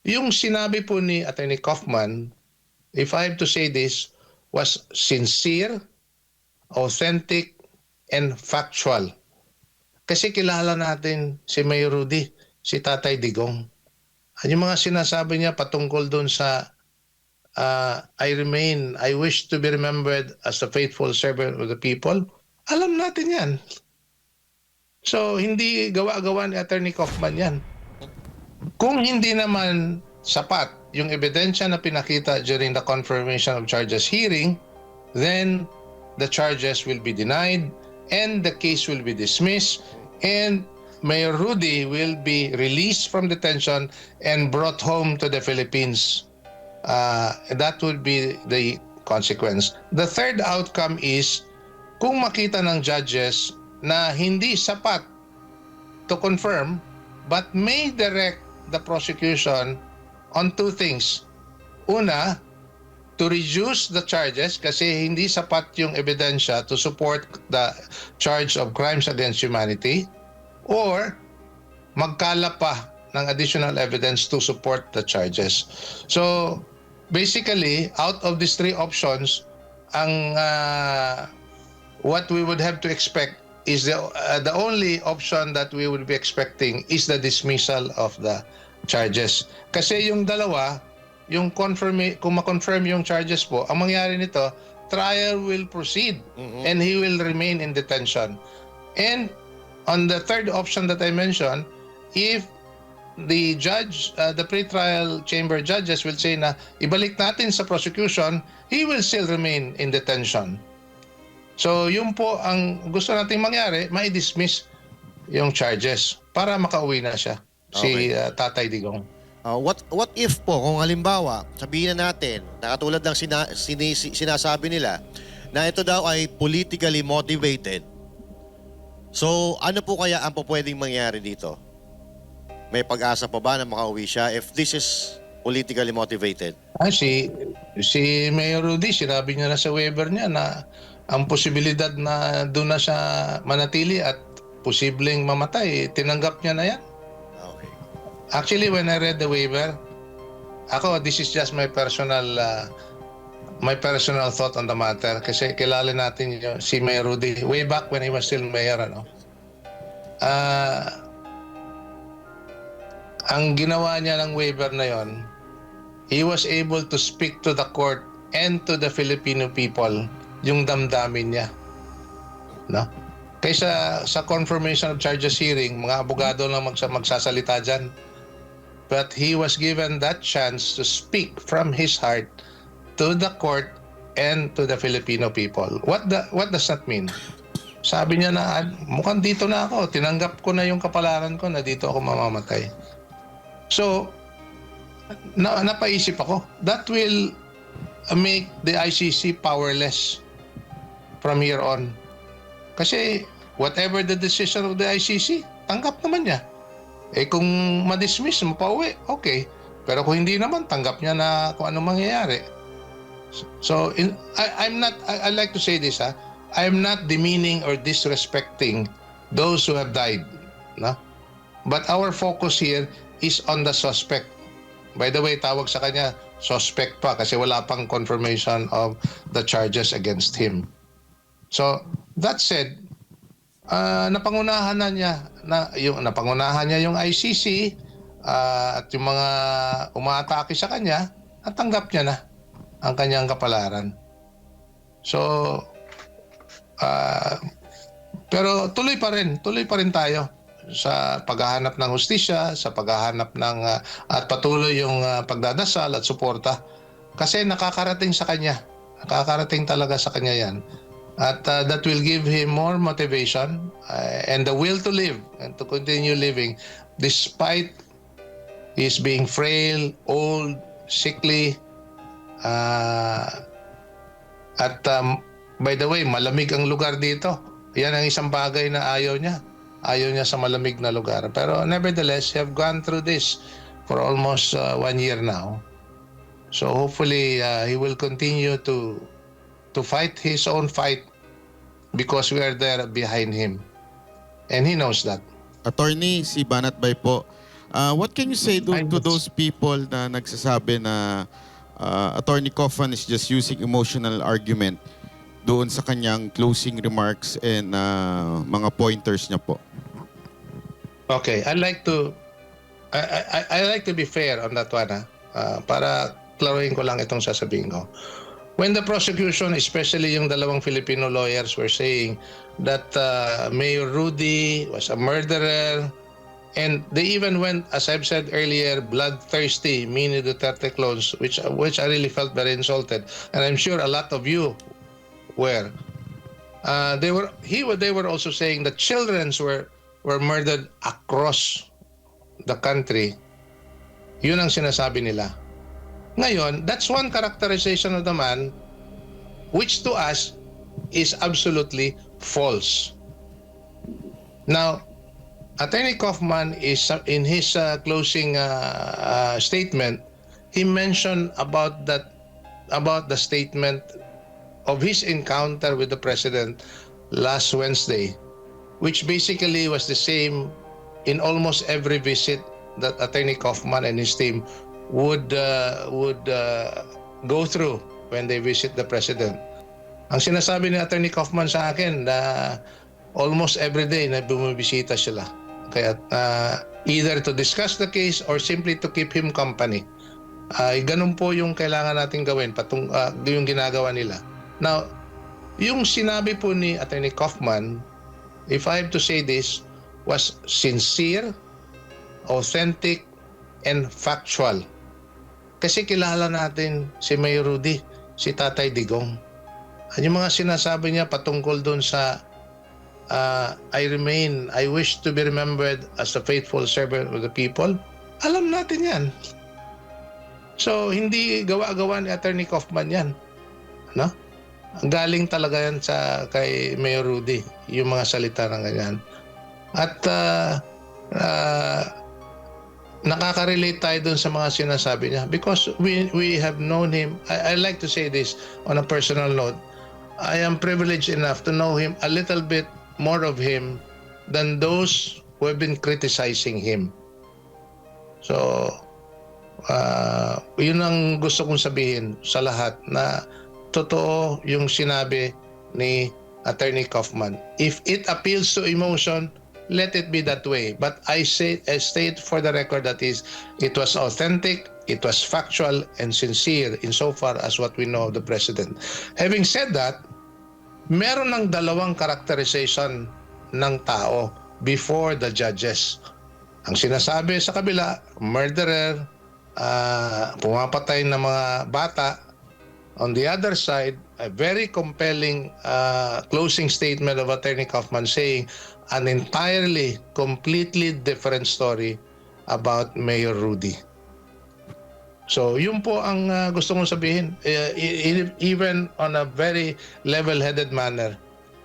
yung sinabi po ni Attorney Kaufman, if I have to say this, was sincere, authentic, and factual. Kasi kilala natin si Mayor Rudy, si Tatay Digong. Yung mga sinasabi niya patungkol doon sa I wish to be remembered as a faithful servant of the people, alam natin yan. So, hindi gawa-gawa ni Attorney Kaufman yan. Kung hindi naman sapat yung ebidensya na pinakita during the confirmation of charges hearing, then the charges will be denied and the case will be dismissed and Mayor Rudy will be released from detention and brought home to the Philippines. That would be the consequence. The third outcome is kung makita ng judges na hindi sapat to confirm but may direct the prosecution on two things. Una, to reduce the charges kasi hindi sapat yung ebidensya to support the charge of crimes against humanity, or magkalap pa ng additional evidence to support the charges. So, basically, out of these three options, ang what we would have to expect is the only option that we would be expecting is the dismissal of the charges. Kasi yung dalawa, yung kung ma-confirm yung charges po, ang mangyari nito, trial will proceed and he will remain in detention. And on the third option that I mentioned, if the judge, the pre-trial chamber judges will say na ibalik natin sa prosecution, he will still remain in detention. So yun po ang gusto nating mangyari, mai-dismiss yung charges para makauwi na siya, si Tatay Digong. What if po, kung halimbawa, sabihin na natin, na katulad ng sinasabi nila, na ito daw ay politically motivated. So, ano po kaya ang pwedeng mangyari dito? May pag-asa pa ba na makauwi siya if this is politically motivated? Si Mayor Rudy, sinabi niya na sa waiver niya na ang posibilidad na doon na siya manatili at posibleng mamatay, tinanggap niya na yan. Okay. Actually, when I read the waiver, this is just my personal thought on the matter kasi kilala natin si Mayor Rudy way back when he was still mayor. Ang ginawa niya ng waiver na yon, he was able to speak to the court and to the Filipino people yung damdamin niya. No? Kaysa sa confirmation of charges hearing, mga abogado lang magsasalita dyan. But he was given that chance to speak from his heart to the court and to the Filipino people. What does that mean? Sabi niya na, mukhang dito na ako, tinanggap ko na yung kapalaran ko na dito ako mamamatay. So, napaisip ako, that will make the ICC powerless from here on. Kasi whatever the decision of the ICC, tanggap naman niya. Kung ma-dismiss, mapauwi, okay. Pero kung hindi naman, tanggap niya na kung ano mangyayari. So, I like to say this, I'm not demeaning or disrespecting those who have died. No? But our focus here is on the suspect. By the way, tawag sa kanya, suspect pa kasi wala pang confirmation of the charges against him. So, that said, napangunahan niya yung ICC at yung mga umaatake sa kanya, natanggap niya na ang kanyang kapalaran. So, pero tuloy pa rin tayo sa paghahanap ng hustisya, sa paghahanap ng at patuloy yung pagdadasal at suporta kasi nakakarating sa kanya. Nakakarating talaga sa kanya yan. At that will give him more motivation and the will to live and to continue living despite his being frail, old, sickly. By the way, malamig ang lugar dito. Yan ang isang bagay na ayaw niya. Ayaw niya sa malamig na lugar. Pero nevertheless, he have gone through this for almost 1 year now. So hopefully, he will continue to fight his own fight because we are there behind him. And he knows that. Attorney, si Banat Bay po. What can you say to those people na nagsasabi na Attorney Kaufman is just using emotional argument doon sa kanyang closing remarks and mga pointers niya po? Okay, I like to be fair on that one, para klaruhin ko lang itong sasabihin ko. When the prosecution, especially yung dalawang Filipino lawyers, were saying that Mayor Rudy was a murderer, and they even went, as I've said earlier, bloodthirsty, Mini Duterte clones, which I really felt very insulted, and I'm sure a lot of you were. They were also saying that children were murdered across the country. Yun ang sinasabi nila. Ngayon, that's one characterization of the man which to us is absolutely false. Now, Attorney Kaufman is in his closing statement, he mentioned about the statement of his encounter with the president last Wednesday, which basically was the same in almost every visit that Attorney Kaufman and his team would go through when they visit the president. Ang sinasabi ni Attorney Kaufman sa akin na almost every day na bumibisita sila. Kaya either to discuss the case or simply to keep him company. Ganun po yung kailangan nating gawin, yung ginagawa nila. Now, yung sinabi po ni Attorney Kaufman, if I have to say this, was sincere, authentic, and factual. Kasi kilala natin si Mayor Rudy, si Tatay Digong. At yung mga sinasabi niya patungkol doon sa I wish to be remembered as a faithful servant of the people, alam natin yan. So, hindi gawa-gawa ni Attorney Kaufman yan. No? Galing talaga yan kay Mayor Rudy, yung mga salita ng ganyan. At nakaka-relate tayo dun sa mga sinasabi niya because we have known him. I like to say this on a personal note. I am privileged enough to know him a little bit more of him than those who have been criticizing him. So, yun ang gusto kong sabihin sa lahat na totoo yung sinabi ni Attorney Kaufman. If it appeals to emotion, let it be that way. But I state for the record that it was authentic, it was factual, and sincere insofar as what we know of the President. Having said that, meron ng dalawang characterization ng tao before the judges. Ang sinasabi sa kabila, murderer, pumapatay ng mga bata. On the other side, a very compelling closing statement of Attorney Kaufman saying an entirely, completely different story about Mayor Rudy. So, yun po ang gusto kong sabihin. Even on a very level-headed manner,